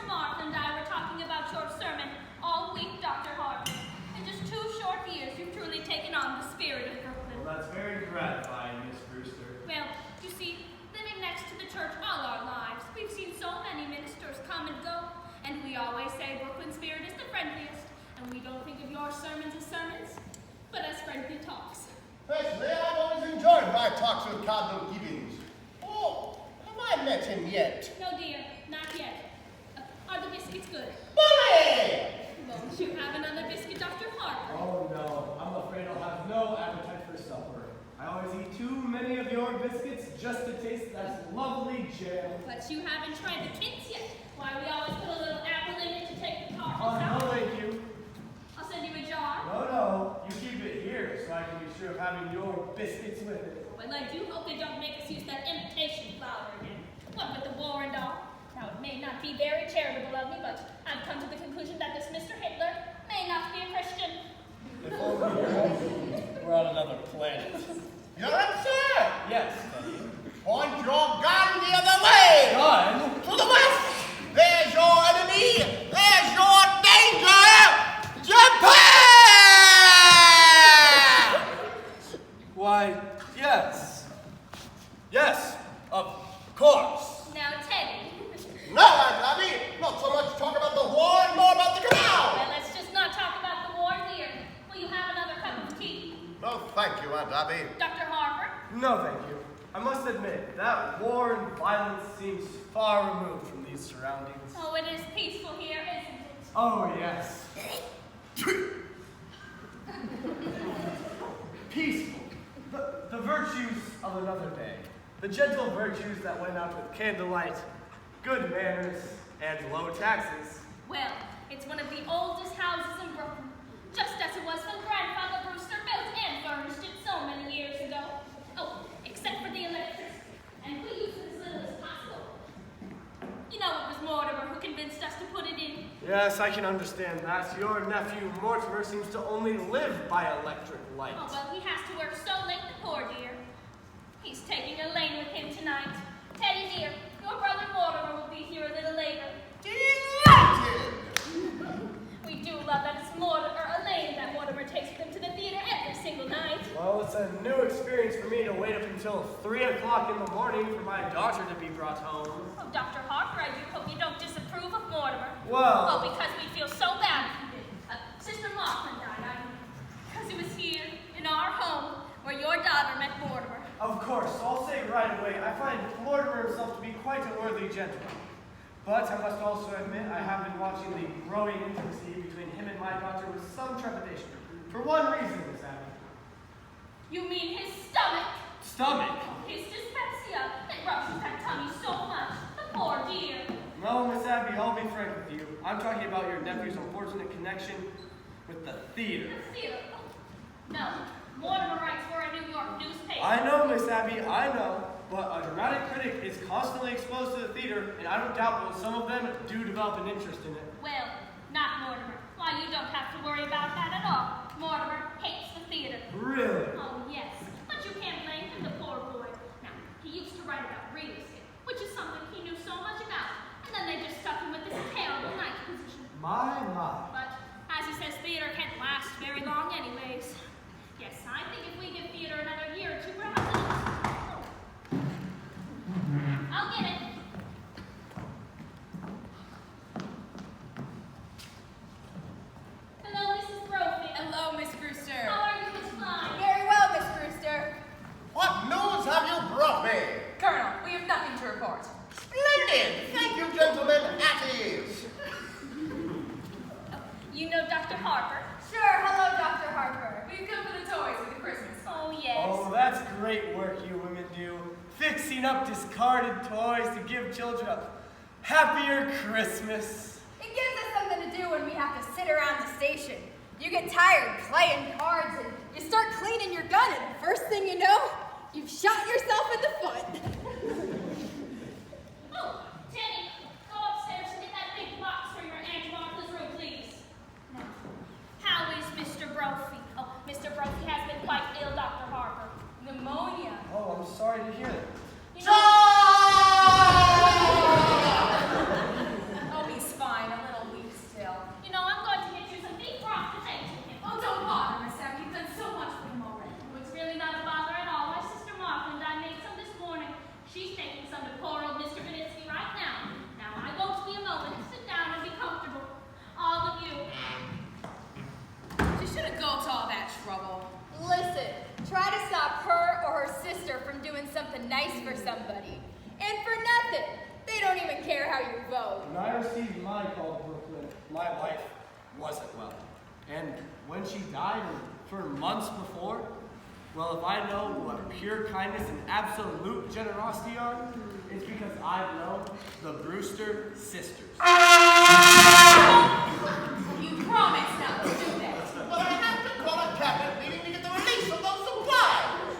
Martha and I were talking about your sermon all week, Dr. Harper. In just 2 short years, you've truly taken on the spirit of Brooklyn. Well, that's very gratifying, Miss Brewster. Well, you see, living next to the church all our lives, we've seen so many ministers come and go, and we always say Brooklyn spirit is the friendliest, and we don't think of your sermons as sermons, but as friendly talks. Personally, I've always enjoyed my talks with Cardinal Gibbons. Oh, have I met him yet? No, dear, not yet. Are the biscuits good? Bully! Won't you have another biscuit, Dr. Harper? Oh no, I'm afraid I'll have no appetite for supper. I always eat too many of your biscuits just to taste that lovely jam. But you haven't tried the kinks yet. Why, we always put a little apple in it to take the tartness Oh, out. no, thank you. I'll send you a jar. No, you keep it here so I can be sure of having your biscuits with it. Well, I do hope they don't make us use that imitation flour again. What with the war and all. Now, it may not be very charitable of me, but I've come to the conclusion that this Mr. Hitler may not be a Christian. If only we're on another planet. You're absurd! Yes. Point your gun the other way! Gun? To the west! There's your enemy! There's your danger! Japan! Why, yes. Yes, of course. Now, Teddy. No, Aunt Abby! Not so much talk about the war and more about the canal! Well, let's just not talk about the war, dear. Will you have another cup of tea? No, thank you, Aunt Abby. Dr. Harper? No, thank you. I must admit, that war and violence seems far removed from these surroundings. Oh, it is peaceful here, isn't it? Oh, yes. Peaceful. The virtues of another day. The gentle virtues that went out with candlelight, good manners, and low taxes. Well, it's one of the oldest houses in Brooklyn, just as it was when Grandfather Brewster built and furnished it so many years ago. Oh, except for the electricity, and we use it as little as possible. You know, it was Mortimer who convinced us to put it in. Yes, I can understand that. Your nephew Mortimer seems to only live by electric light. Oh, well, he has to work so late, the poor dear. He's taking Elaine with him tonight. Teddy, dear, your brother Mortimer will be here a little later. Delighted! We do love that it's Elaine that Mortimer takes with him to the theater every single night. Well, it's a new experience for me to wait up until 3 o'clock in the morning for my daughter to be brought home. Oh, Dr. Harper, I do hope you don't disapprove of Mortimer. Well... Oh, because we feel so bad if you did. Sister Laughlin died, because it was here, in our home, where your daughter met Mortimer. Of course, I'll say right away, I find Mortimer himself to be quite a worthy gentleman. But I must also admit, I have been watching the growing intimacy between him and my daughter with some trepidation. For one reason, Miss Abby. You mean his stomach? Stomach? His dyspepsia. It rushes that tummy so much. The poor dear. No, Miss Abby, I'll be frank with you. I'm talking about your nephew's unfortunate connection with the theater. The theater? No. Mortimer writes for a New York newspaper. I know, Miss Abby, I know. But a dramatic critic is constantly exposed to the theater, and I don't doubt that some of them do develop an interest in it. Well, not Mortimer. Why, you don't have to worry about that at all. Mortimer hates the theater. Really? Oh, yes. But you can't blame him, the poor boy. Now, he used to write about real estate, which is something he knew so much about. And then they just stuck him with this terrible night position. My. But, as he says, theater can't last very long anyways. Yes, I think if we give theater another year or two, perhaps it'll... I'll get it. Hello, Mrs. Brophy. Hello, Miss Brewster. How are you, Miss Klein? Very well, Miss Brewster. What news have you brought me? Colonel, we have nothing to report. Splendid! Thank you, gentlemen. At ease. You know Dr. Harper? Sure, hello, Dr. Harper. We've come for the toys for the Christmas fund. Oh, yes. Oh, that's great work you women do. Fixing up discarded toys to give children a happier Christmas. It gives us something to do when we have to sit around the station. You get tired playing cards and you start cleaning your gun and first thing you know, you've shot yourself in the foot. Oh, Jenny, go upstairs and get that big box for your Aunt Martha's room, please. Now, how is Mr. Brophy? Oh, Mr. Brophy has been quite ill, Dr. Harper. Pneumonia. Oh, I'm sorry to hear that. You know, Oh, he's fine. I received my call to Brooklyn, my wife wasn't well. And when she died, and for months before, well, if I know what pure kindness and absolute generosity are, it's because I've known the Brewster sisters. You promised not to do that. But I have to call a cabinet meeting to get the release of those supplies.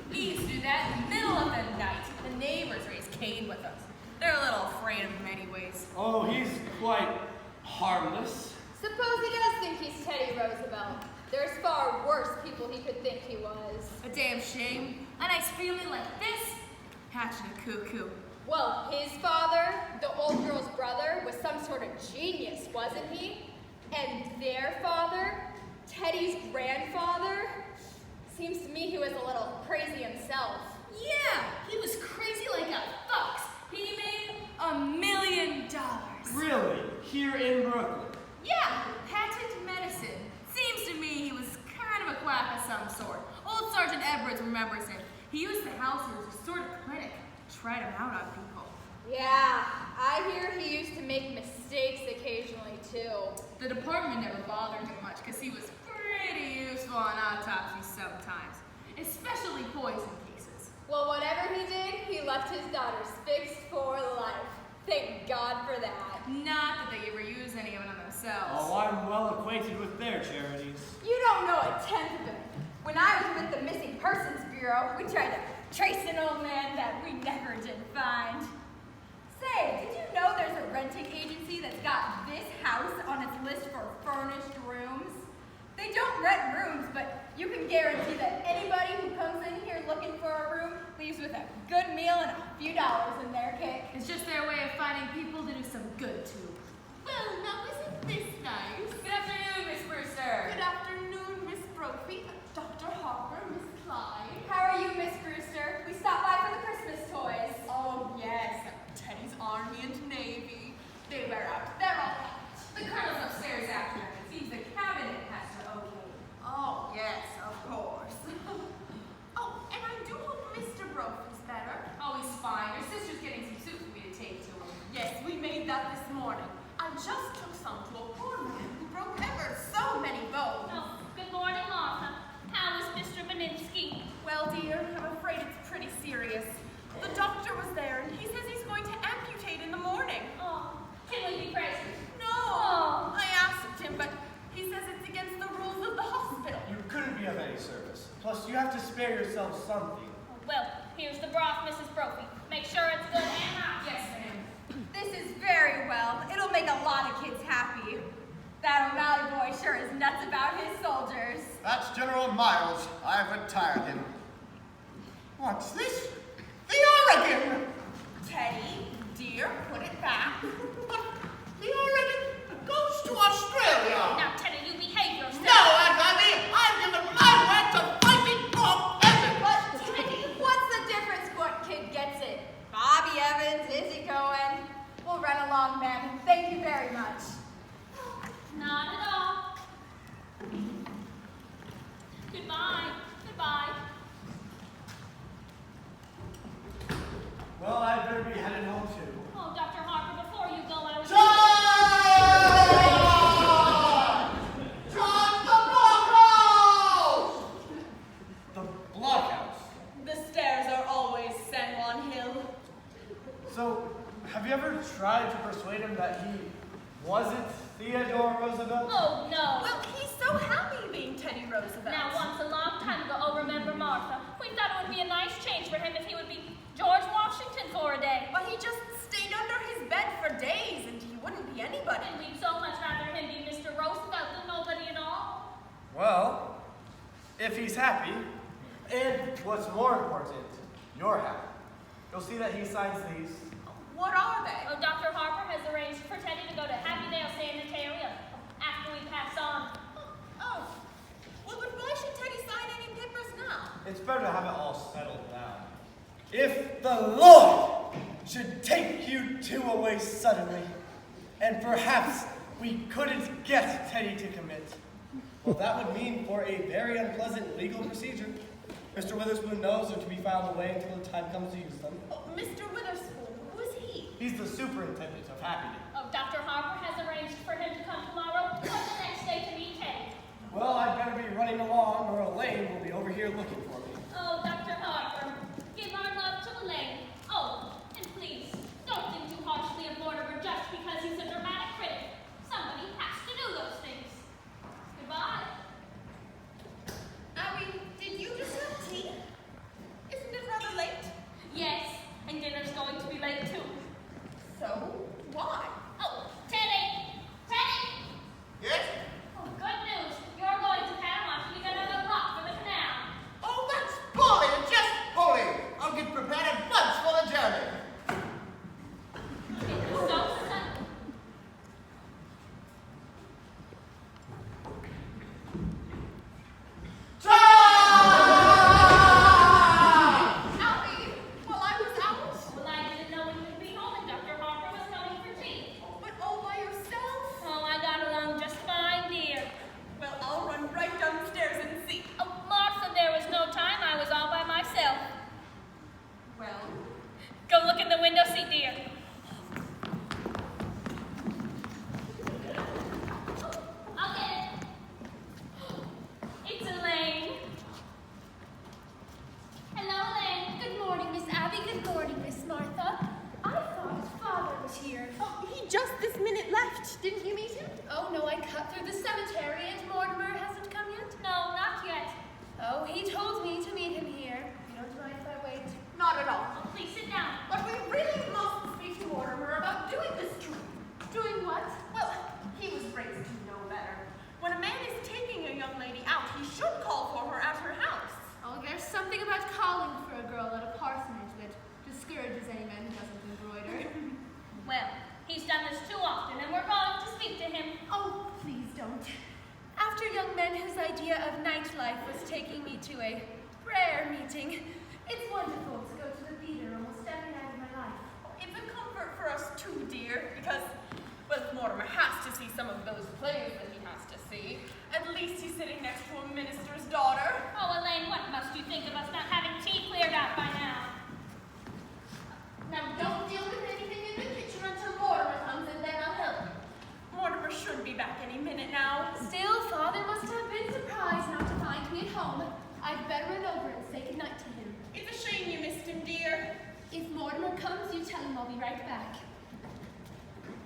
We used to do that in the middle of the night. The neighbors raised Cain with us. They're a little afraid of him anyways. Oh, he's quite harmless. Suppose he does think he's Teddy Roosevelt. There's far worse people he could think he was. A damn shame. A nice family like this. Hatching a cuckoo. Well, his father, the old girl's brother, was some sort of genius, wasn't he? And their father, Teddy's grandfather, seems to me he was a little crazy himself. Yeah, he was crazy like a fox. He made $1 million. Really? Here in Brooklyn? Yeah, patent medicine. Seems to me he was kind of a quack of some sort. Old Sergeant Edwards remembers him. He used the house as a sort of clinic. Tried him out on people. Yeah, I hear he used to make mistakes occasionally too. The department never bothered him much because he was pretty useful on autopsies sometimes, especially poison cases. Well, whatever he did, he left his daughters fixed for life. Thank God for that. Not that they ever use any of it on themselves. Oh, I'm well acquainted with their charities. You don't know a tenth of it. When I was with the Missing Persons Bureau, we tried to trace an old man that we never did find. Say, did you know there's a renting agency that's got this house on its list for furnished rooms? They don't rent rooms, but you can guarantee that anybody who comes in here looking for a room leaves with a good meal and a few dollars in their kick. It's just their way of finding people to do some good to. Well, now isn't this nice? Good afternoon, Miss Brewster. Good afternoon, Miss Brophy, Dr. Harper, Miss Clyde. How are you, Miss Brewster? We stopped by for the Christmas toys. Oh, yes, Teddy's Army and Navy. They wear out their all. The colonel's upstairs after him. It seems the cabinet has to okay. Oh, yes, of course. Oh, and I do hope Mr. Brophy's better. Oh, he's fine. Your sister's getting some soup for me to take to him. Yes, we made that this morning. I just took some to a poor man who broke ever so many bones. Oh, good morning, Martha. How is Mr. Beninsky? Well, dear, I'm afraid it's pretty serious. The doctor was there, and he says he's going to amputate in the morning. Oh, can we be present? No! Oh. I asked him, but he says it's against the rules of the hospital. You couldn't be of any service. Plus, you have to spare yourself something. Well, here's the broth, Mrs. Brophy. Make sure it's good and hot. Yes, ma'am. This is very well. It'll make a lot of kids happy. That O'Malley boy sure is nuts about his soldiers. That's General Miles. I've retired him. What's this? The Oregon! Teddy, dear, put it back. But the Oregon goes to Australia. Now, Teddy, you behave yourself. No, Agami! I've given my word to fighting for peasants! But Teddy, what's the difference what kid gets it? Bobby Evans, Izzy Cohen. We'll run along, ma'am. Thank you very much. Not at all. Goodbye. Goodbye. Well, I'd better be headed home too. Oh, Dr. Harper, before you go, I was... John! John, the blockhouse! The blockhouse. The stairs are always San Juan Hill. So, have you ever tried to persuade him that he wasn't Theodore Roosevelt? Oh, no. Well, he's so happy being Teddy Roosevelt. Now, once a long time ago, oh, remember Martha, we thought it would be a nice change for him if he would be George Washington for a day. But he just stayed under his bed for days, and he wouldn't be anybody. And we'd so much rather him be Mr. Roosevelt than nobody at all. Well, if he's happy, and what's more important, you're happy. You'll see that he signs these. What are they? Oh, Dr. Harper has arranged for Teddy to go to Happydale Sanitarium after we pass on. Oh. Well, but why should Teddy sign any papers now? It's better to have it all settled down. If the Lord should take you two away suddenly, and perhaps we couldn't get Teddy to commit, well, that would mean for a very unpleasant legal procedure. Mr. Witherspoon knows they're to be filed away until the time comes to use them. Oh, Mr. Witherspoon, who is he? He's the superintendent of Happyden. Oh, Dr. Harper has arranged for him to come tomorrow or the next day to meet Kay. Well, I'd better be running along, or Elaine will be over here looking for me. Oh, Dr. Harper, give our love to Elaine. Oh, and please, don't think too harshly of Mortimer just because he's a dramatic critic. Somebody has to do those things. Goodbye. Abby, did you just have tea? Isn't it rather late? Yes, and dinner's going to be late too. So, why? Oh, Teddy! Teddy! Yes? Oh, good news. You're going to Panama to get another block for the canal. Oh, that's bully, just bully. I'll get prepared at once for the journey. It was so sudden. Abby, while I was out? Well, I didn't know when you'd be home and Dr. Harper was coming for tea. But all by yourself? Oh, I got along just fine, dear. Well, I'll run right downstairs and see. Oh, Martha, there was no time. I was all by myself. Well, Go look in the window seat, dear. I'll get it. It's Elaine. Hello, Elaine. Good morning, Miss Abby. Good morning, Miss Martha. I thought Father was here. oh, he just this minute left. Didn't you meet him? Oh, no, I cut through the cemetery and Mortimer hasn't come yet? No, not yet. Oh, he told me to meet him here. You don't mind if I wait? Not at all. Oh, please sit down. But we really must speak to Mortimer about doing this to him. Doing what? Well, he was raised to know better. When a man is taking a young lady out, he should call for her at her house. Oh, there's something about calling for a girl at a parsonage that discourages any man who doesn't embroider. Well, he's done this too often, and we're going to speak to him. Oh, please don't. After young men whose idea of nightlife was taking me to a prayer meeting, it's wonderful to go to the theater almost every night of my life. It's a comfort for us too, dear, because, well, if Mortimer has to see some of those plays that he has to see, at least he's sitting next to a minister's daughter. Oh, Elaine, what must you think of us not having tea cleared out by now? Now, don't deal with anything in the kitchen until Mortimer comes, and then I'll help you. Mortimer should be back any minute now. Still, Father must have been surprised not to find me at home. I'd better run over and say goodnight to him. It's a shame you missed him, dear. If Mortimer comes, you tell him I'll be right back.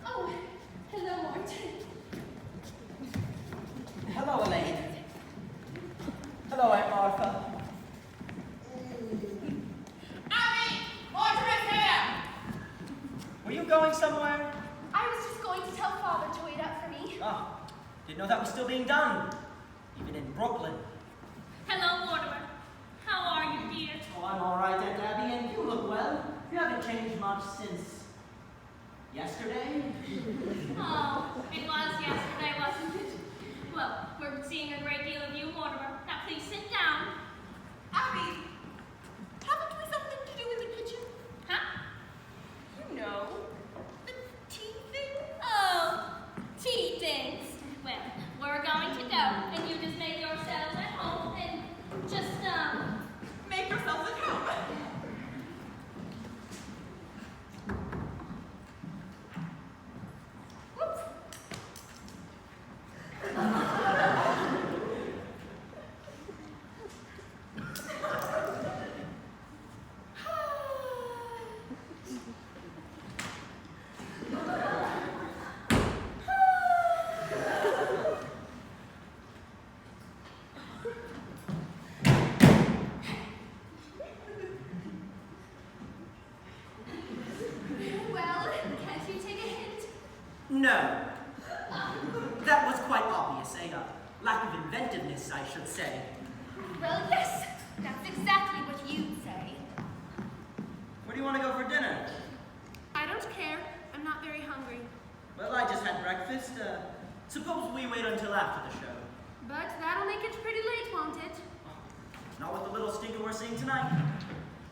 Oh, hello, Mort. Hello, Elaine. Hello, Aunt Martha. Abby! Mortimer's here! Were you going somewhere? I was just going to tell Father to wait up for me. Ah, didn't know that was still being done. Even in Brooklyn. Hello, Mortimer. How are you, dear? Oh, I'm all right, Aunt Abby, and you look well. You haven't changed much since yesterday. Oh, it was yesterday, wasn't it? Well, we're seeing a great deal of you, Mortimer. Now, please sit down. Abby, haven't we something to do in the kitchen? Huh? You know, the tea thing? Oh, tea things. Well, we're going to go, and you just make yourselves at home and just, Make yourselves at home. Whoops. Well, can't you take a hint? No. That was quite obvious. A lack of inventiveness, I should say. Well, yes, that's exactly what you'd say. Where do you want to go for dinner? I don't care. I'm not very hungry. Well, I just had breakfast. Suppose we wait until after the show. But that'll make it pretty late, won't it? Not with the little stinker we're seeing tonight.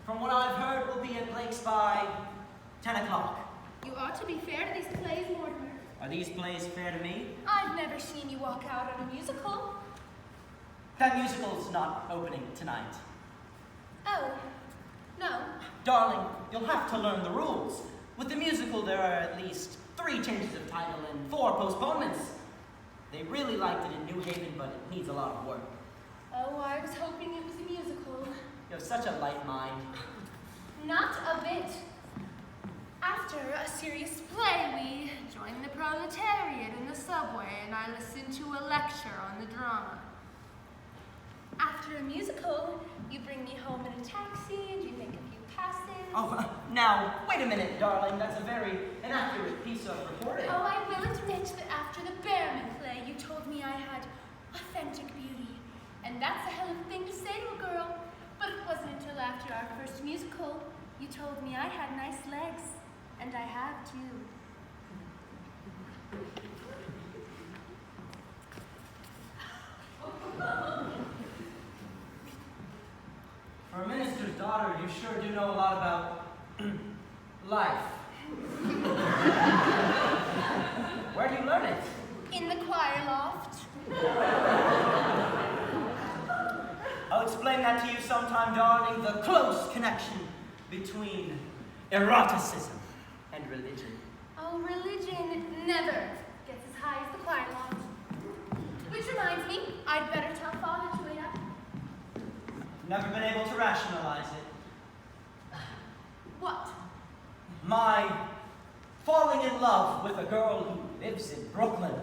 From what I've heard, we'll be at Blake's by 10 o'clock. You ought to be fair to these plays, Mortimer. Are these plays fair to me? I've never seen you walk out on a musical. That musical's not opening tonight. Oh, no. Darling, you'll have to learn the rules. With the musical, there are at least 3 changes of title and 4 postponements. They really liked it in New Haven, but it needs a lot of work. Oh, I was hoping it was a musical. You have such a light mind. Not a bit. After a serious play, we joined the proletariat in the subway, and I listened to a lecture on the drama. After a musical, you bring me home in a taxi, and you make a few passes. Oh, now, wait a minute, darling. That's a very inaccurate piece of reporting. Oh, I will admit that after the Behrman play, you told me I had authentic beauty. And that's a hell of a thing to say to a girl. But it wasn't until after our first musical, you told me I had nice legs. And I have, too. For a minister's daughter, you sure do know a lot about life. Where do you learn it? In the choir loft. I'll explain that to you sometime, darling. The close connection between eroticism and religion. Oh, religion never gets as high as the choir loft. Which reminds me, I'd better tell Father to wait up. Never been able to rationalize it. What? My falling in love with a girl who lives in Brooklyn.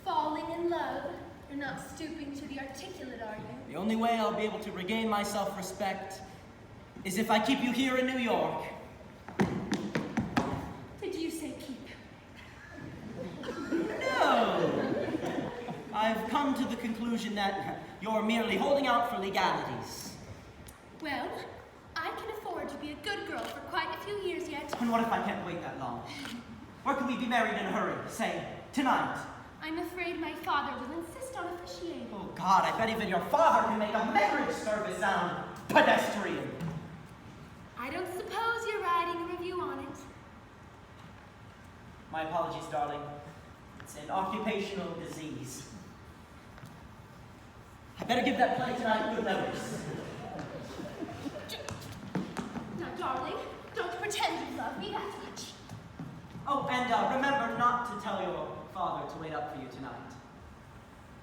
Falling in love? You're not stooping to the articulate, are you? The only way I'll be able to regain my self-respect is if I keep you here in New York. Did you say keep? No! I've come to the conclusion that you're merely holding out for legalities. Well, I can afford to be a good girl for quite a few years yet. And what if I can't wait that long? Or can we be married in a hurry, say, tonight? I'm afraid my father will insist on officiating. Oh God, I bet even your father can make a marriage service sound pedestrian. I don't suppose you're writing a review on it. My apologies, darling. It's an occupational disease. I better give that play tonight good notice. Now, darling, don't pretend you love me that much. Oh, and remember not to tell your father to wait up for you tonight.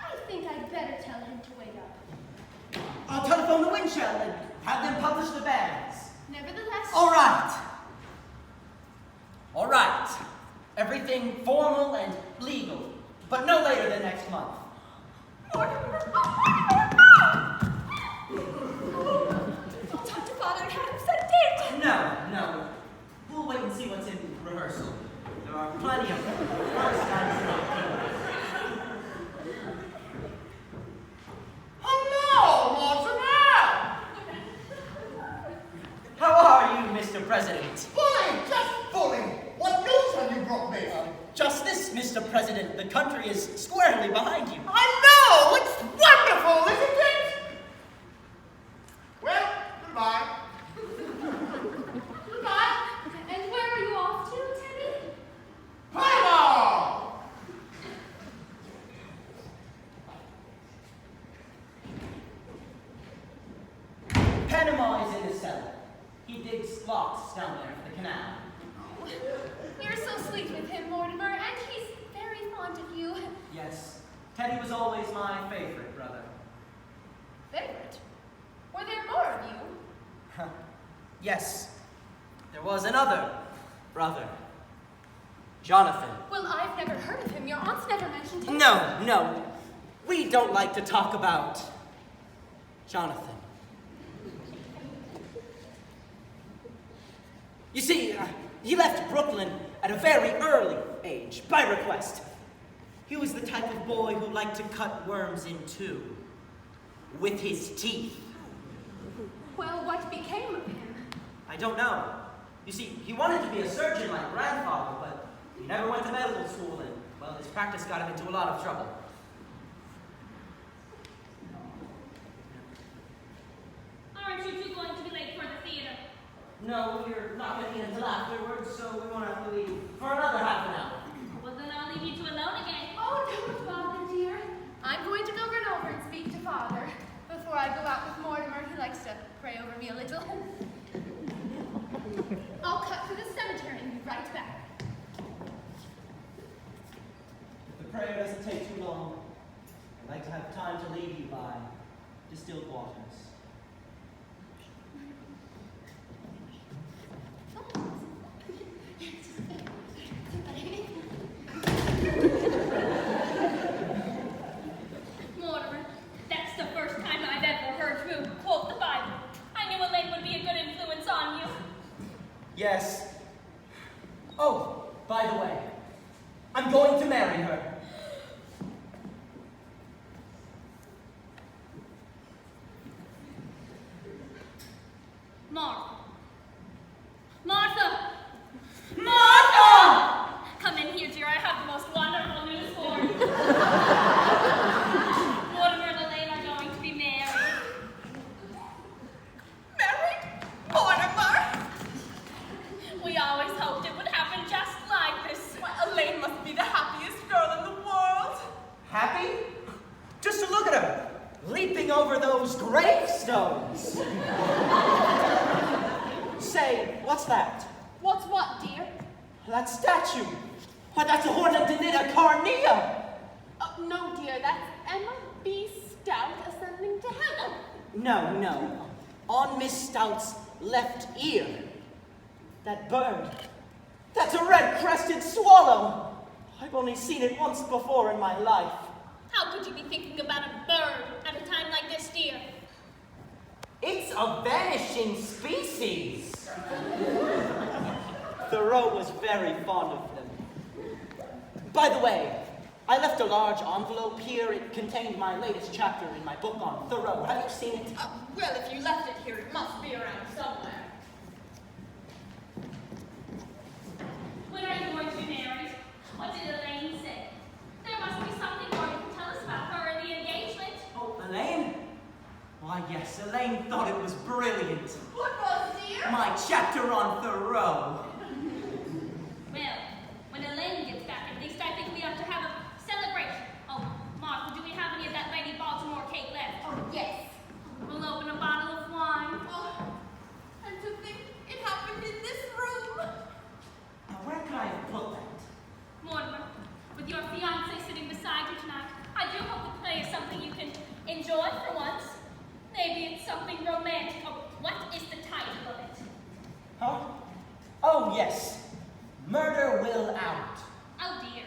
I think I'd better tell him to wait up. I'll telephone the Winchell and have them publish the banns. Nevertheless... All right. All right. Everything formal and legal, but no later than next month. Mortimer! I'll talk to Father and have him set a date. No. We'll wait and see what's in rehearsal. There are plenty of first nights. Hello, Mortimer! How are you, Mr. President? Bully, just bully. What news have you brought me? Just this, Mr. President. The country is squarely behind you. I know! It's wonderful, isn't it? Well, goodbye. Goodbye. And where are you off to, Teddy? Panama! Panama is in the cellar. He digs locks down there for the canal. You're so sweet with him, Mortimer, and he's very fond of you. Yes, Teddy was always my favorite brother. Favorite? Were there more of you? Yes, there was another brother, Jonathan. Well, I've never heard of him. Your aunt's never mentioned him. No, we don't like to talk about Jonathan. You see, he left Brooklyn at a very early age, by request. He was the type of boy who liked to cut worms in two, with his teeth. Well, what became of him? I don't know. You see, he wanted to be a surgeon like grandfather, but he never went to medical school, and, well, his practice got him into a lot of trouble. Aren't you two going to be late for the theater? No, we're not going to get until afterwards, so we won't have to leave for another half an hour. Well, then I'll leave you two alone again. Oh, don't bother, dear. I'm going to go run over and speak to Father. Before I go out with Mortimer, he likes to pray over me a little. I'll cut through the cemetery prayer doesn't take too long. I'd like to have time to lead you by distilled waters. Mortimer, that's the first time I've ever heard you quote the Bible. I knew Elaine would be a good influence on you. Yes. Oh, by the way, I'm going to marry her. Martha. Martha! Martha! Come in here, dear. I have the most wonderful news for you. Mortimer and Elaine are going to be married. Married? Mortimer? We always hoped it would happen just like this. Why, Elaine must be the happiest girl in the world. Happy? Just to look at her, leaping over those gravestones. Say, what's that? What's what, dear? That statue. Why, that's a Horna Danita Carnea. No, dear, that's Emma B. Stout ascending to heaven. No. On Miss Stout's left ear. That bird. That's a red-crested swallow. I've only seen it once before in my life. How could you be thinking about a bird at a time like this, dear? It's a vanishing species. Thoreau was very fond of them. By the way, I left a large envelope here. It contained my latest chapter in my book on Thoreau. Have you seen it? Well, if you left it here, it must be around somewhere. When are you going to be married? What did Elaine say? There must be something more you can tell us about her and the engagement. Oh, Elaine? Why, yes, Elaine thought it was brilliant. What was, dear? My chapter on Thoreau. Well, when Elaine gets back, at least I think we ought to have a celebration. Oh, Martha, do we have any of that Lady Baltimore cake left? Oh, yes. We'll open a bottle of wine. Oh, and to think it happened in this room. Now, where could I have put that? Mortimer, with your fiancé sitting beside you tonight, I do hope the play is something you can enjoy for once. Maybe it's something romantic. Oh, what is the title of it? Huh? Oh, yes. Murder Will Out. Oh, dear.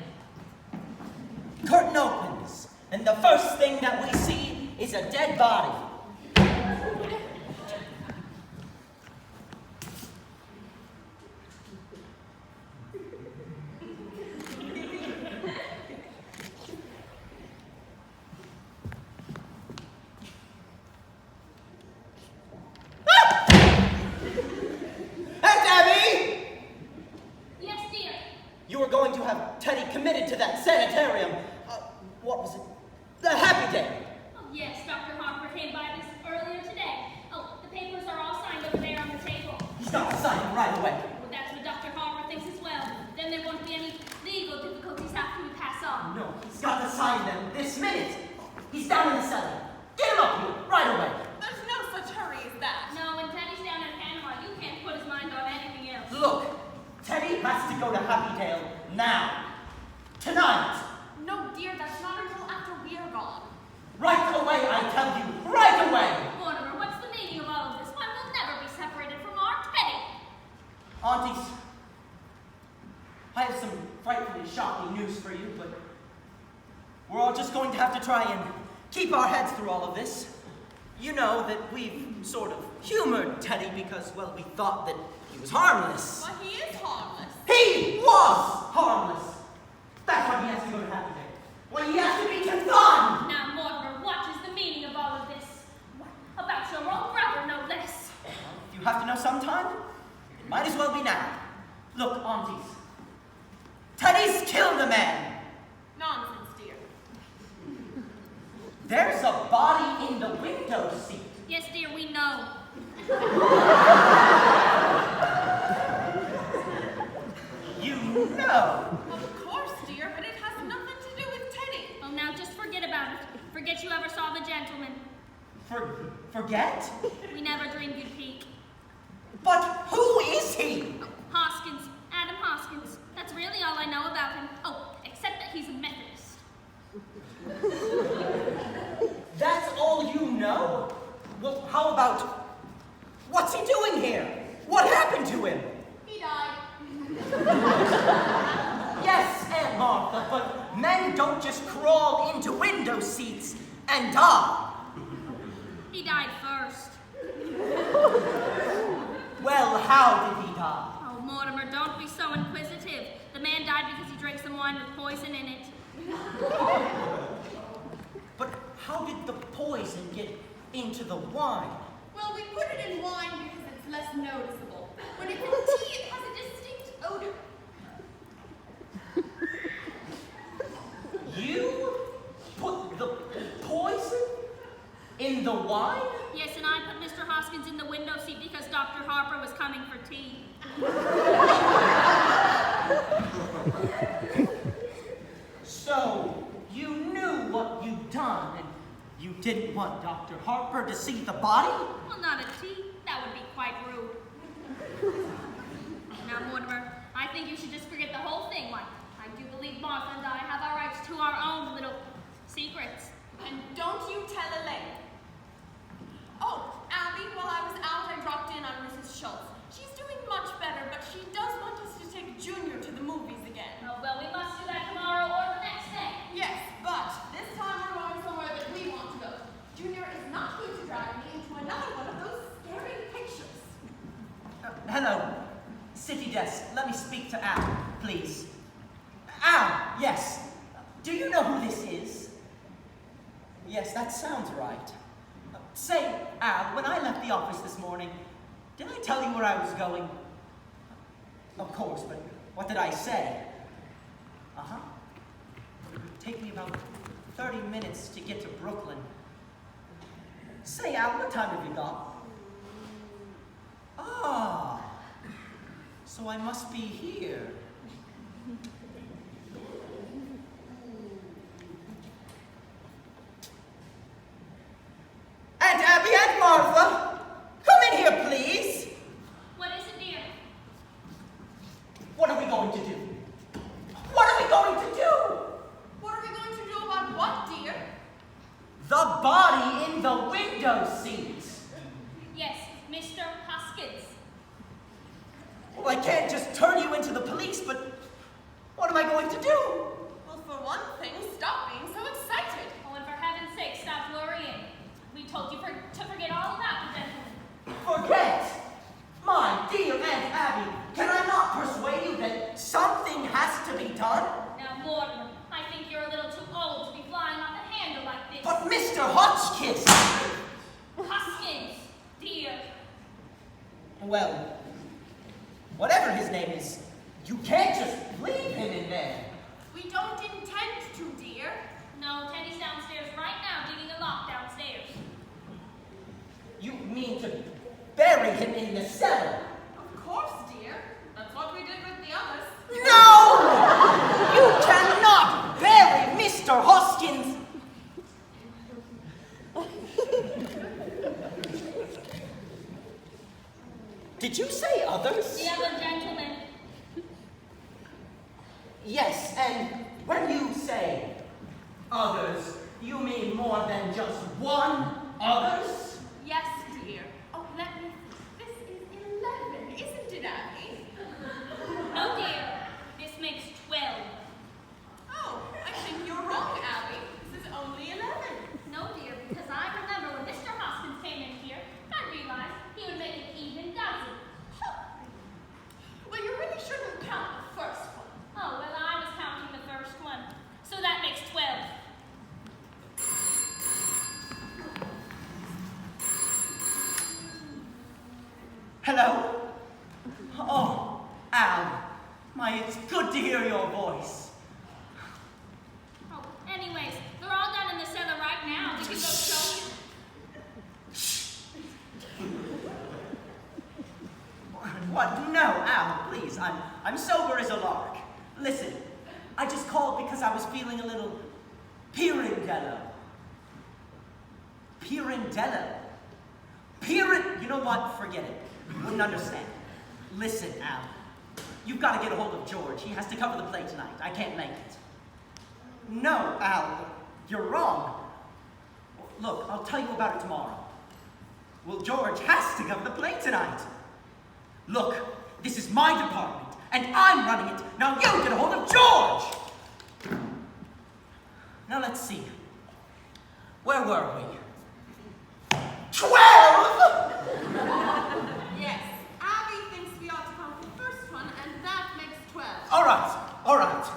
Curtain opens, and the first thing that we see is a dead body. Going to have Teddy committed to that sanitarium. What was it? The Happy Day. Oh, yes, Dr. Harper came by this earlier today. Oh, the papers are all signed over there on the table. He's got to sign them right away. Well, that's what Dr. Harper thinks as well. Then there won't be any legal difficulties after we pass on. No, he's got to sign them this minute. He's down in the cellar. Get him up here, right away. There's no such hurry as that. No, when Teddy's down in Panama, you can't put his mind on anything else. Look, Teddy has to go to Happydale now. Tonight. No, dear, that's not until after we are gone. Right away, I tell you. Right away. Mortimer, what's the meaning of all of this? Why, we'll never be separated from our Teddy. Aunties, I have some frightfully shocking news for you, but we're all just going to have to try and keep our heads through all of this. You know that we've sort of humored Teddy because, well, we thought that he was harmless. Why, he is harmless. He was harmless. That's why he has to go to Happy Day. When he has to be confined. Now, Mortimer, what is the meaning of all of this? About your own brother, no less. If you have to know sometime, it might as well be now. Look, aunties, Teddy's killed a man. Nonsense, dear. There's a body in the window seat. Yes, dear, we know. You know. Of course, dear, but it has nothing to do with Teddy. Oh, now just forget about it. Forget you ever saw the gentleman. Forget? We never dreamed you'd peek. But who is he? Hoskins. Adam Hoskins. That's really all I know about him. Oh, except that he's a Methodist. don't just crawl into window seats and die. He died first. Well, how did he die? Oh, Mortimer, don't be so inquisitive. The man died because he drank some wine with poison in it. But how did the poison get into the wine? Well, we put it in wine because it's less noticeable. When it's in tea, it has a distinct odor. You put the poison in the wine? Yes, and I put Mr. Hoskins in the window seat because Dr. Harper was coming for tea. So, you knew what you'd done, and you didn't want Dr. Harper to see the body? Well, not at tea. That would be quite rude. Now, Mortimer, I think you should just forget the whole thing. Why, I do believe Martha and I have our rights to our own little secrets. And don't you tell Elaine. Oh, Abby, while I was out, I dropped in on Mrs. Schultz. She's doing much better, but she does want us to take Junior to the movies again. Oh, well, we must do that tomorrow or the next day. Yes, but this time we're going somewhere that we want to go. Junior is not going to drag me into another one of those scary pictures. Hello. City desk. Let me speak to Al, please. Al, yes. Do you know who this is? Yes, that sounds right. Say, Al, when I left the office this morning, did I tell you where I was going? Of course, but what did I say? Uh-huh. It would take me about 30 minutes to get to Brooklyn. Say, Al, what time have you got? Ah, so I must be here. Aunt Abby, Aunt Martha, come in here, please. What is it, dear? What are we going to do? What are we going to do? What are we going to do about what, dear? The body in the window seat. Yes, Mr. Hoskins. Well, I can't just turn you into the police, but what am I going to do? Well, for one thing, stop being so excited. Oh, and for heaven's sake, stop worrying. We told you to forget all about the gentleman. Forget? My dear Aunt Abby, can I not persuade you that something has to be done? Now, Mortimer, I think you're a little too old to be flying off the handle like this. But Mr. Hotchkiss! Hoskins, dear. Well, whatever his name is, you can't just leave him in there. We don't intend to, dear. No, Teddy's downstairs right now digging a lock downstairs. You mean to bury him in the cellar? Of course, dear. That's what we did with the others. No! You cannot bury Mr. Hoskins! Did you say others? The other gentleman. Yes, and when you say others, you mean more than just one others? Yes, dear. Oh, let me. This is 11, isn't it, Abby? No, dear. This makes 12. Oh, I think you're wrong, Abby. This is only 11. No, dear, because I remember when Mr. Hoskins came in here, I realized he would make an even dozen. Well, you really shouldn't count the first one. Oh, well, I was counting the first one. So that makes 12. Hello? Oh, Al. It's good to hear your voice. Oh, anyways, they're all down in the cellar right now. We can go show you. What? No, Al, please. I'm sober as a lark. Listen, I just called because I was feeling a little pirandello. Pirandello? You know what? Forget it. You wouldn't understand. Listen, Al. You've got to get a hold of George. He has to cover the play tonight. I can't make it. No, Al. You're wrong. Look, I'll tell you about it tomorrow. Well, George has to cover the play tonight. Look, this is my department, and I'm running it. Now you get a hold of George! let's see. Where were we? 12! Yes, Abby thinks we ought to count the first one, and that makes 12. All right.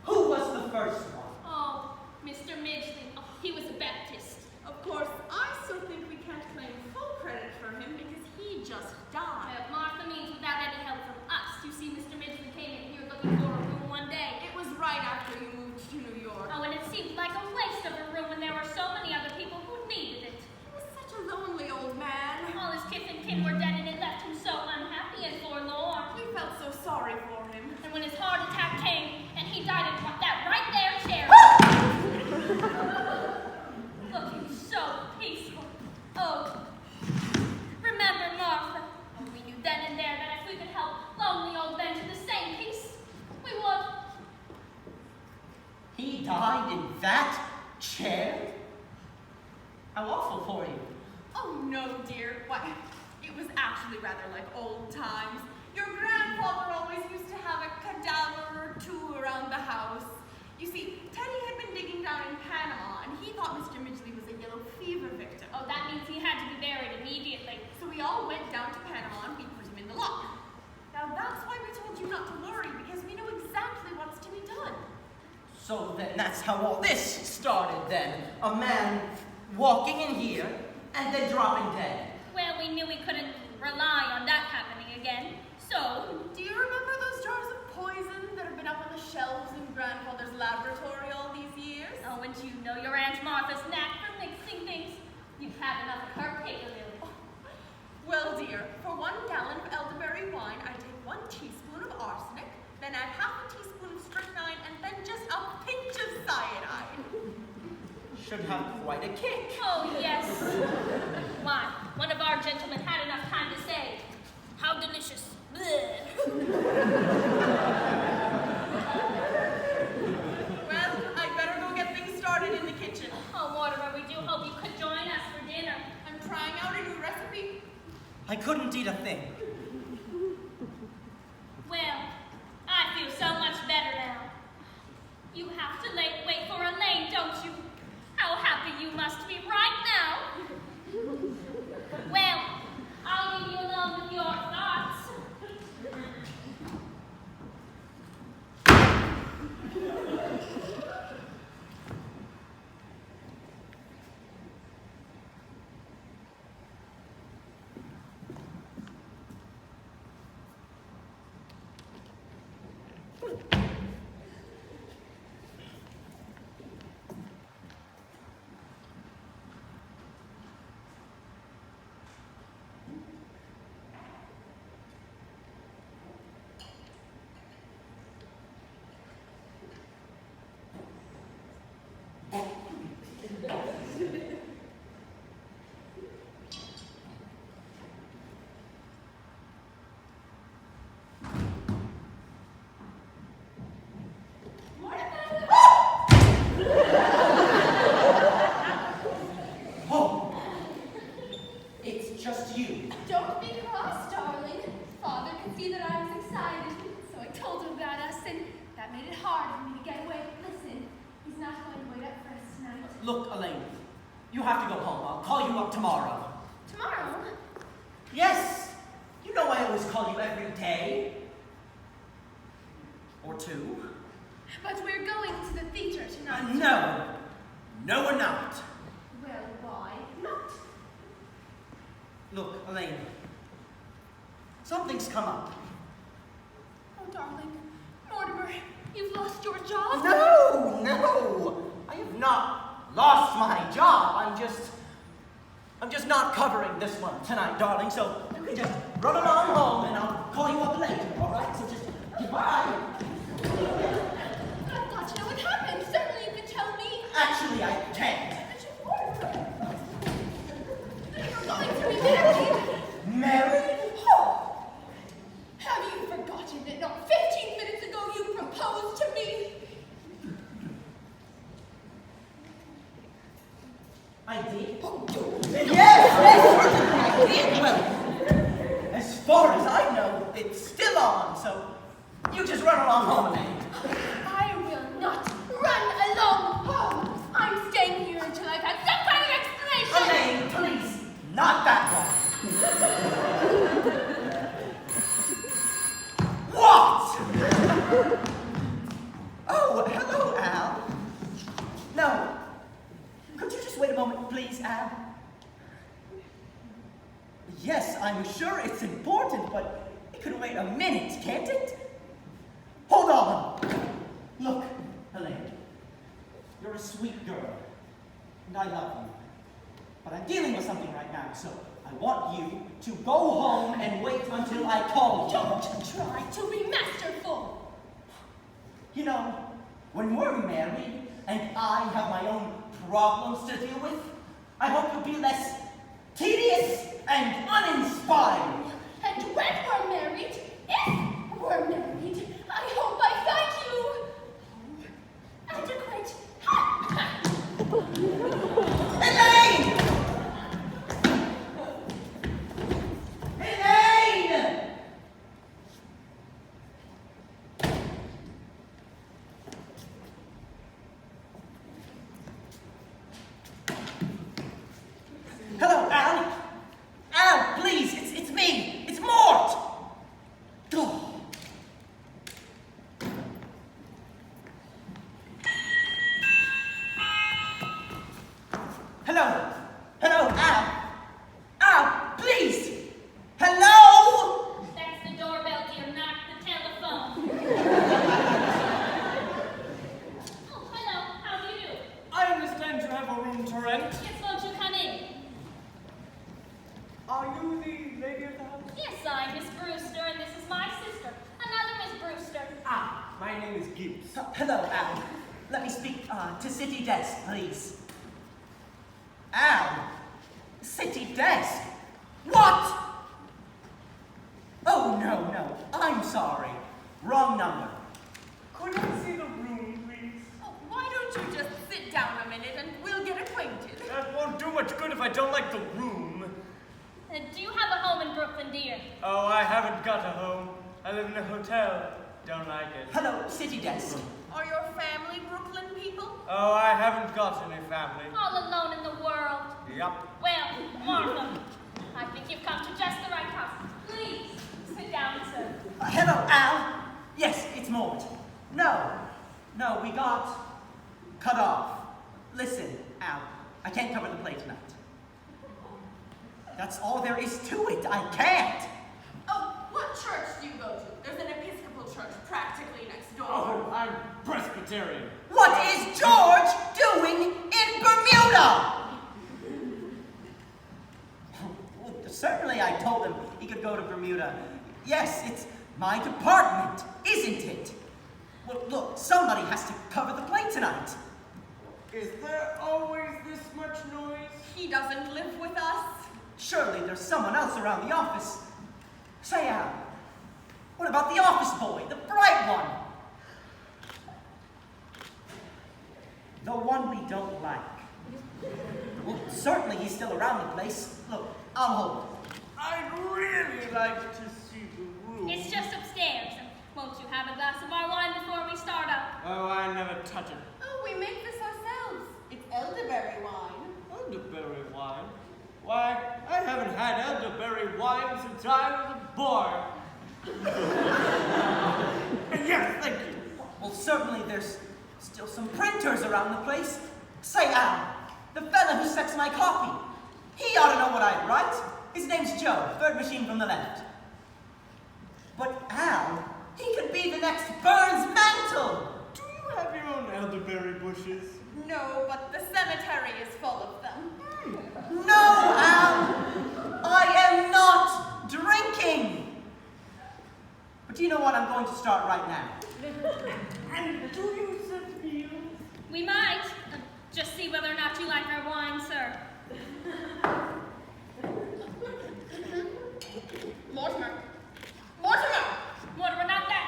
Who was the first one? Oh, Mr. Midgley. Oh, he was a Baptist. Of course, I still think we can't claim full credit for him because he just died. Martha means without any help from us. You see, Mr. Midgley came in here looking for a room one day. It was right after you moved to New York. Oh, and it seemed like a waste of a room when there were so many other people who needed it. He was such a lonely old man. All his kith and kin were dead, and it left him so unhappy and forlorn. We felt so sorry for him. And when his heart attack came, and he died in that right there chair. Looking so peaceful. Oh, remember, Martha, oh, we knew then and there that if we could help lonely old Ben to the same peace, we would. He died in that chair? How awful for you. Oh no, dear. Why, it was actually rather like old times. Your grandfather always used to have a cadaver or two around the house. You see, Teddy had been digging down in Panama, and he thought Mr. Midgley was a yellow fever victim. Oh, that means he had to be buried immediately. So we all went down to Panama and we put him in the lock. Now that's why we told you not to worry, because we know exactly what's to be done. So then that's how all this started then. A man walking in here and then dropping dead. Well, we knew we couldn't rely on that happening again, so... Do you remember those jars of poison that have been up on the shelves in Grandfather's laboratory all these years? Oh, and you know your Aunt Martha's knack for mixing things. You've had enough of her piccalilli. Well, dear, for 1 gallon of elderberry wine, I take 1 teaspoon of arsenic, then add half a teaspoon of strychnine, and then just a pinch of cyanide. Should have quite a kick. Oh, yes. Why, one of our gentlemen had enough time to say, how delicious. Bleh. Well, I'd better go get things started in the kitchen. Oh, Mortimer, we do hope you could join us for dinner. I'm trying out a new recipe. I couldn't eat a thing. Well, I feel so much better now. You have to wait for Elaine, don't you? How happy you must be right now. Well, I'll leave you alone with your thoughts. Oh, it's just you. Don't be cross, darling. Father could see that I was excited, so I told him about us, and that made it hard for me to get away. Listen, he's not going to wait up for us tonight. Look, Elaine, you have to go home. I'll call you up tomorrow. Tomorrow? Yes! You know I always call you every day. Or 2. But we're going to the theater tonight. No. No, we're not. Well, why not? Look, Elaine, something's come up. Oh, darling. Mortimer, you've lost your job? No! I have not lost my job. I'm just not covering this one tonight, darling. So you can just run along home and I'll call you up later, all right? So just goodbye. I've got to know what happened. Certainly you can tell me. Actually, I can't. You're going to be married. Married? Oh, have you forgotten that not 15 minutes ago you proposed to me? I did? Oh, Yes, certainly I did. Well, as far as I know, it's still on, so you just run along. I'm sure it's important, but it could wait a minute, can't it? Hold on. Look, Helene, you're a sweet girl, and I love you. But I'm dealing with something right now, so I want you to go home and wait until I call you. Don't try to be masterful. You know, when we're married and I have my own problems to deal with, I hope you'll be less tedious and uninspired. And when we're married, if we're married, I hope I find you adequate. Elaine! Elaine! Hello, Al. Al, please, it's me. It's Mort. Oh. Hello. Hello, Al. Al, please. Hello. That's the doorbell, dear, not the telephone. Oh, hello. How do you do? I understand you have a room to rent. Yes, won't you come in? Are you the lady of the house? Yes, I'm Miss Brewster, and this is my sister, another Miss Brewster. Ah, my name is Gibbs. Hello, Al. Let me speak to City Desk, please. Al? City Desk? What? Oh, no. I'm sorry. Wrong number. Could I see the room, please? Oh, why don't you just sit down a minute and we'll get acquainted? That won't do much good if I don't like the room. Do you have a home in Brooklyn, dear? Oh, I haven't got a home. I live in a hotel. Don't like it. Hello, City Desk. Are your family Brooklyn people? Oh, I haven't got any family. All alone in the world. Yup. Well, Martha, I think you've come to just the right house. Please, sit down, sir. Hello, Al. Yes, it's Mort. No, we got cut off. Listen, Al, I can't cover the play tonight. That's all there is to it. I can't. Oh, what church do you go to? There's an Episcopal church practically next door. Oh, I'm Presbyterian. What is George doing in Bermuda? Well, certainly I told him he could go to Bermuda. Yes, it's my department, isn't it? Well, look, somebody has to cover the play tonight. Is there always this much noise? He doesn't live with us. Surely there's someone else around the office. Say, Al, what about the office boy, the bright one? The one we don't like. Well, certainly he's still around the place. Look, I'll hold it. I'd really like to see the room. It's just upstairs. Won't you have a glass of our wine before we start up? Oh, I never touch it. Oh, we make this ourselves. It's elderberry wine. Elderberry wine? Why, I haven't had elderberry wine since I was a boy. Yes, thank you. Well, certainly there's still some printers around the place. Say, Al, the fella who sets my copy, he ought to know what I write. His name's Joe, third machine from the left. But Al, he could be the next Burns Mantle. Do you have your own elderberry bushes? No, but the cemetery is full of them. No, Al, I am not drinking. But do you know what? I'm going to start right now. And do you serve meals? We might. Just see whether or not you like our wine, sir. Mortimer! Mortimer, not that.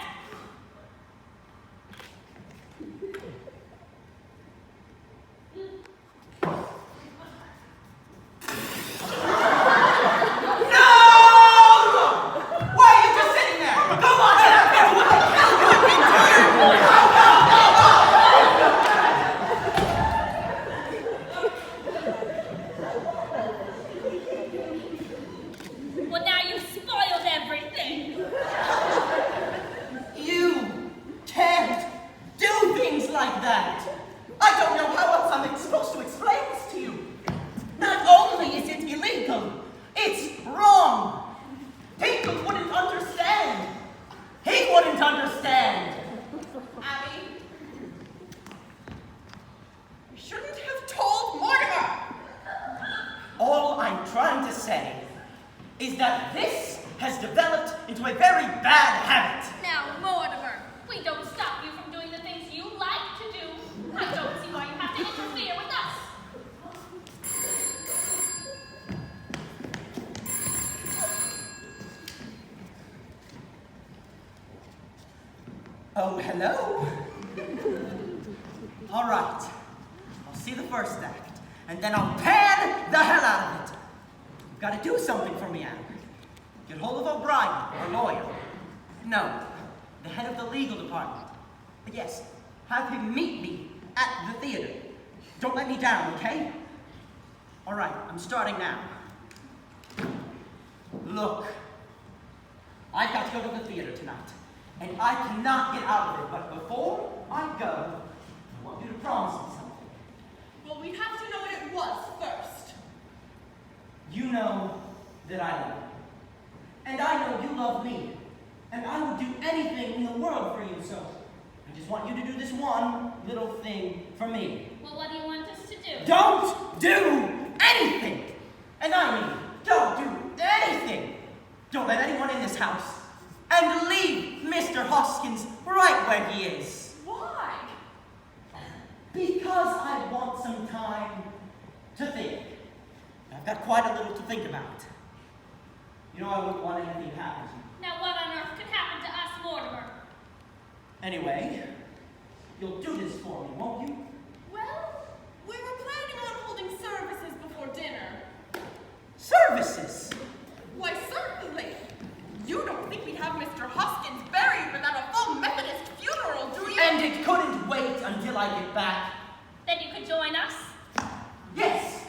Well, now you've spoiled everything. You can't do things like that. I don't know how else I'm supposed to explain this to you. Not only is it illegal, it's wrong. All right. I'll see the first act, and then I'll pan the hell out of it. You've got to do something for me, Anne. Get hold of O'Brien, our lawyer. No, the head of the legal department. But yes, have him meet me at the theater. Don't let me down, okay? All right, I'm starting now. Look, I've got to go to the theater tonight, and I cannot get out of it, but before I go, I want you to promise me something. Well, we have to know what it was first. You know that I love you, and I know you love me, and I would do anything in the world for you, so I just want you to do this one little thing for me. Well, what do you want us to do? Don't do anything! And I mean, don't do anything! Don't let anyone in this house, and leave Mr. Hoskins right where he is. Why? Because I want some time to think. I've got quite a little to think about. You know, I wouldn't want anything to happen to you. Now, what on earth could happen to us, Mortimer? Anyway, you'll do this for me, won't you? Well, we were planning on holding services before dinner. Services! Why, certainly. You don't think we'd have Mr. Hoskins buried without a full Methodist funeral, do you? And it couldn't wait until I get back. Then you could join us? Yes!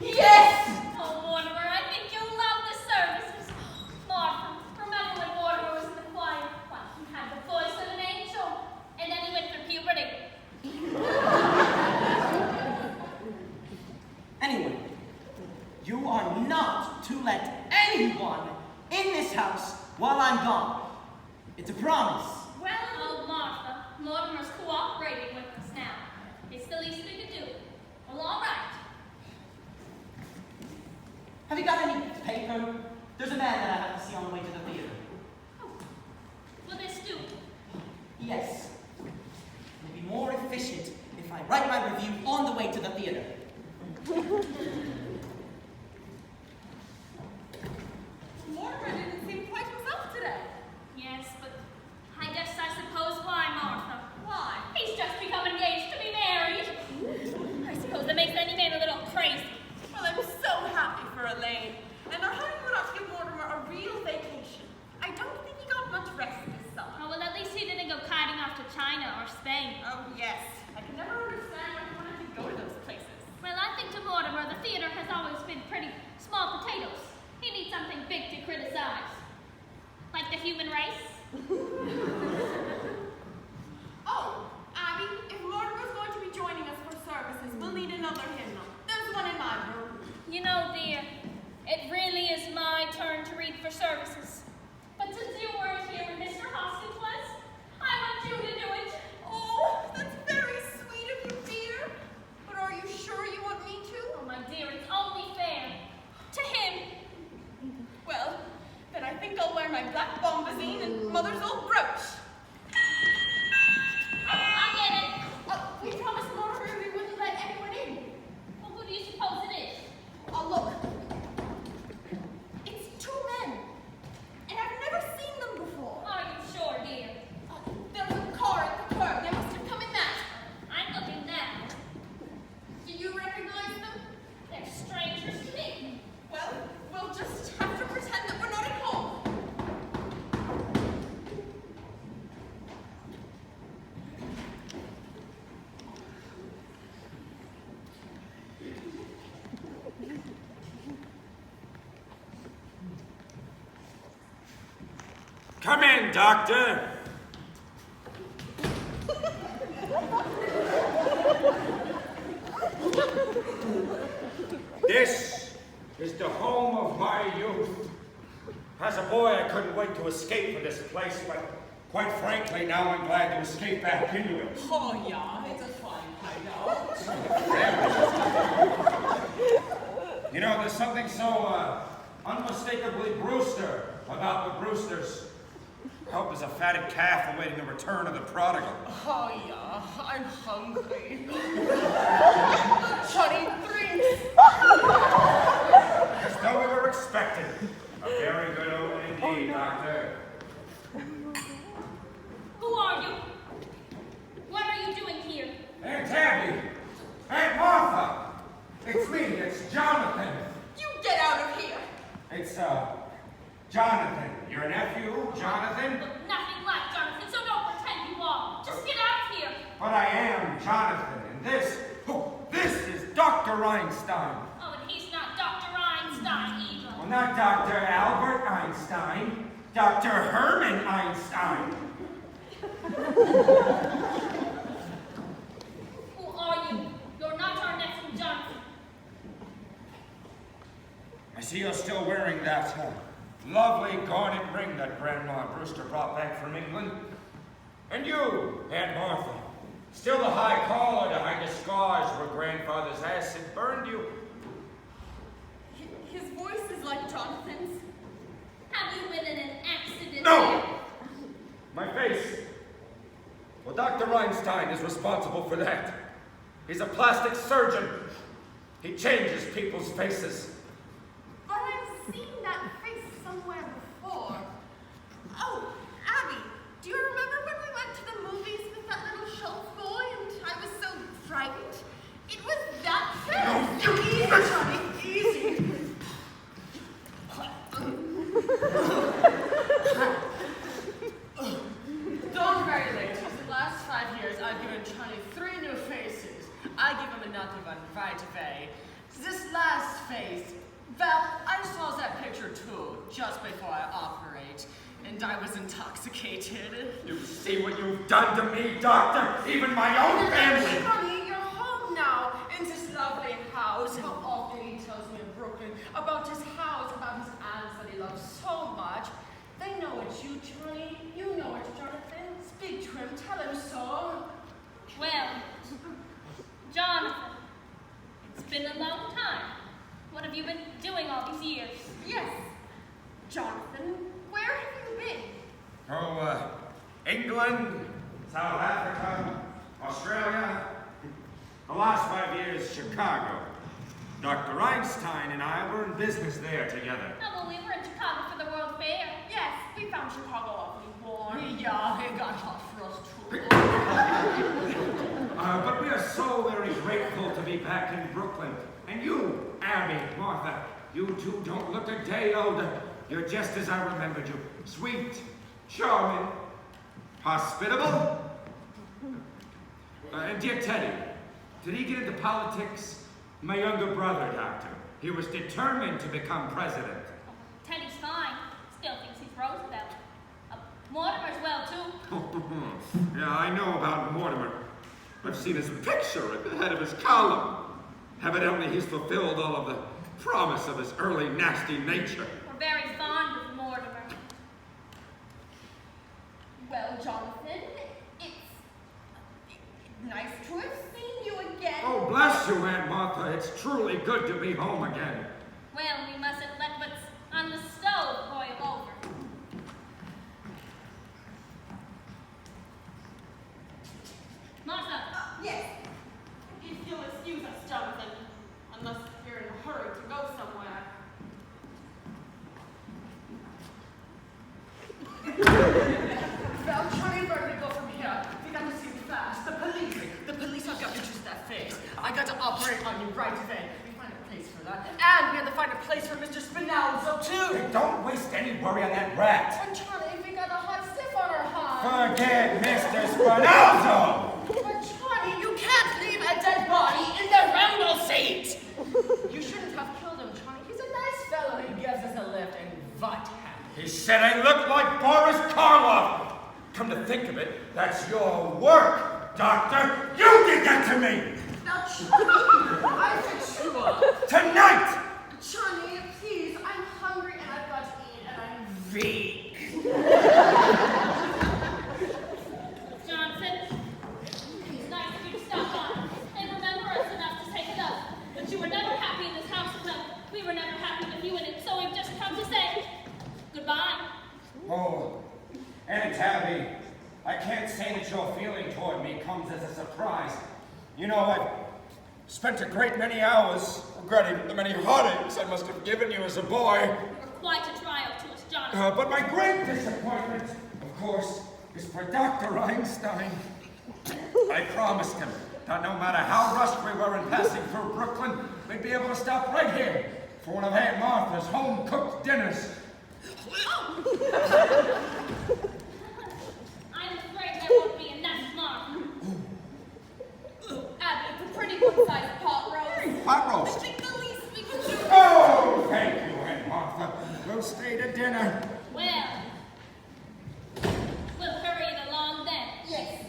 Yes! Oh, Mortimer, I think you'll love the services. Martha, remember when Mortimer was in the choir? Why, he had the voice of an angel, and then he went through puberty. Anyway, you are not to let anyone in this house while I'm gone. It's a promise. Well, oh, Martha, Mortimer's cooperating with us now. It's the least we could do. Well, all right. Have you got any paper? There's a man that I have to see on the way to the theater. Oh, will this do? Yes. It'll be more efficient if I write my review on the way to the theater. Mortimer didn't seem quite himself today. Yes, but I suppose why, Martha? Why? He's just become engaged to be married. I suppose that makes any man a little crazy. Well, I'm so happy for Elaine. And our honeymoon ought to give Mortimer a real vacation. I don't think he got much rest this summer. Oh, well, at least he didn't go kiting off to China or Spain. Oh, yes. I can never understand why he wanted to go to those places. Well, I think to Mortimer, the theater has always been pretty small potatoes. He needs something big to criticize. Like the human race. Oh, Abby, if Mortimer's going to be joining us for services, we'll need another hymnal. There's one in my room. You know, dear, it really is my turn to read for services. But since you weren't here when Mr. Hoskins was, I want you to do it. Oh, that's very sweet of you, dear. But are you sure you want me to? Oh, my dear, it's only fair. To him. Well, then I think I'll wear my black bombazine and Mother's old brooch. I get it. We promised Mortimer we wouldn't let anyone in. Well, who do you suppose it is? Oh, look. It's two men. And I've never seen them before. Are you sure, dear? There's a car at the curb. They must have come in that. I'm looking now. Do you recognize them? They're strangers to me. Well, we'll just have to pretend that we're not at home. Come in, Doctor. This is the home of my youth. As a boy, I couldn't wait to escape from this place, but quite frankly, now I'm glad to escape back into it. Oh, yeah, it's a fine hideout. You know, there's something so unmistakably Brewster about the Brewsters. Hope there's a fatted calf awaiting the return of the prodigal. Oh, yeah, I'm hungry. Johnny drinks. As though we were expecting. A very good omen indeed, Doctor. Who are you? But I am Jonathan, and this is Dr. Einstein. Oh, and he's not Dr. Einstein either. Well, not Dr. Albert Einstein, Dr. Herman Einstein. Who are you? You're not our nephew, Jonathan. I see you're still wearing that lovely garnet ring that Grandma Brewster brought back from England. And you, Aunt Martha, still the high collar behind the scars where Grandfather's acid burned you. His voice is like Jonathan's. Have you been in an accident? No! My face. Well, Dr. Einstein is responsible for that. He's a plastic surgeon. He changes people's faces. But I've seen that face somewhere before. Oh, Abby, do you remember when we went to the movies with that little shelf boy and I was so frightened? It was that face. No, you easy, Johnny, easy. Don't worry, ladies. The last 5 years, I've given Johnny 3 new faces. I give him another one right away. This last face, well, I saw that picture too, just before I operate, and I was intoxicated. You see what you've done to me, Doctor? Even my own family! Johnny, you're home now, in this lovely house. How often he tells me in Brooklyn about his house, about his aunts that he loves so much. They know it's you, Johnny. You know it's Jonathan. Speak to him. Tell him so. Well, Jonathan, it's been a long time. What have you been doing all these years? Yes, Jonathan, where have you been? Oh, England, South Africa, Australia. The last 5 years, Chicago. Dr. Einstein and I were in business there together. Oh, well, we were in Chicago for the World Fair. Yes, we found Chicago awfully warm. Yeah, it got hot for us too. But we are so very grateful to be back in Brooklyn. And you, Abby, Martha, you two don't look a day older. You're just as I remembered you. Sweet, charming, hospitable. And dear Teddy, did he get into politics? My younger brother, Doctor. He was determined to become president. Teddy's fine. Still thinks he's Roosevelt. Mortimer's well, too. Yeah, I know about Mortimer. I've seen his picture at the head of his column. Evidently, he's fulfilled all of the promise of his early nasty nature. We're very fond of Mortimer. Well, Jonathan, it's nice to have seen you again. Oh, bless you, Aunt Martha. It's truly good to be home again. Well, we mustn't let what's on the stove boil over. Martha! Yes. If you'll excuse us, Jonathan, unless you're in a hurry to go somewhere. Well, Johnny, where do we go from here? We got to see it fast. The police have got to choose that face. I got to operate on you right away. We find a place for that. And we have to find a place for Mr. Spinalzo, too. Hey, don't waste any worry on that rat. And Johnny, we got a hot stiff on our hands. Forget Mr. Spinalzo! But Johnny, you can't leave a dead body in the rumble seat! You shouldn't have killed him, Johnny. He's a nice fellow. He gives us a lift, and what happened? He said I looked like Boris Karloff. Come to think of it, that's your work, Doctor. You did that to me! Now, Johnny, I fix you up. Tonight! Johnny, please, I'm hungry and I've got to eat and I'm weak. Jonathan, it's nice of you to stop by and remember us enough to take it up. But you were never happy in this house, well, we were never happy with you in it, so we've just come to say goodbye. Oh, Aunt Tabby, I can't say that your feeling toward me comes as a surprise. You know, I've spent a great many hours regretting the many heartaches I must have given you as a boy. You were quite a trial to us, Jonathan. But my great disappointment, of course, is for Dr. Einstein. I promised him that no matter how rushed we were in passing through Brooklyn, we'd be able to stop right here for one of Aunt Martha's home-cooked dinners. I'm afraid there won't be enough, Martha. good-sized pot roast. Pot I roast. think the least we could do. Oh, thank you, Aunt Martha. We'll stay to dinner. Well, we'll hurry it along then. Yes.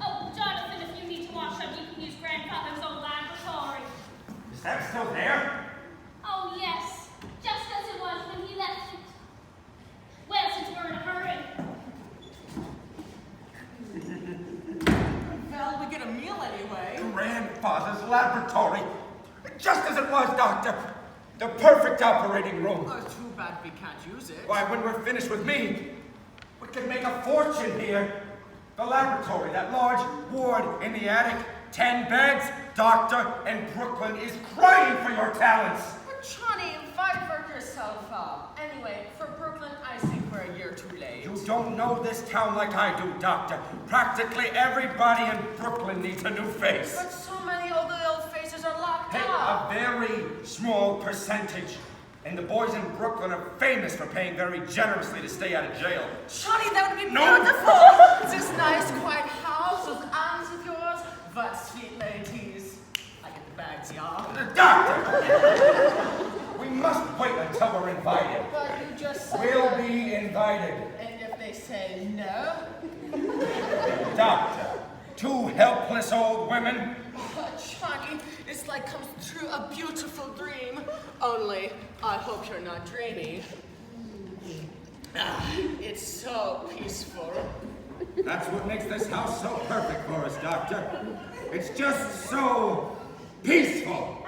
Oh, Jonathan, if you need to wash up, you can use Grandfather's old laboratory. Is that still there? Oh, yes, just as it was when he left it. Well, since we're in a hurry. Well, we get a meal anyway. Grandfather's laboratory. Just as it was, Doctor. The perfect operating room. Oh, too bad we can't use it. Why, when we're finished with me, we could make a fortune here. The laboratory, that large ward in the attic, 10 beds. Doctor, and Brooklyn is crying for your talents. But Johnny, invite work yourself up. Anyway, for Brooklyn, I think we're a year too late. You don't know this town like I do, Doctor. Practically everybody in Brooklyn needs a new face. But so many of the old faces are locked Hey, up. a very small percentage. And the boys in Brooklyn are famous for paying very generously to stay out of jail. Johnny, that would be No. beautiful. This nice, quiet house, those aunts of yours. But sweet ladies, I get the bags, y'all. Doctor! We must wait until we're invited. But you just said We'll that. be invited. And if they say no? Doctor, two helpless old women. Oh, Johnny, it's like comes true a beautiful dream. Only, I hope you're not dreaming. Ah, it's so peaceful. That's what makes this house so perfect for us, Doctor. It's just so peaceful.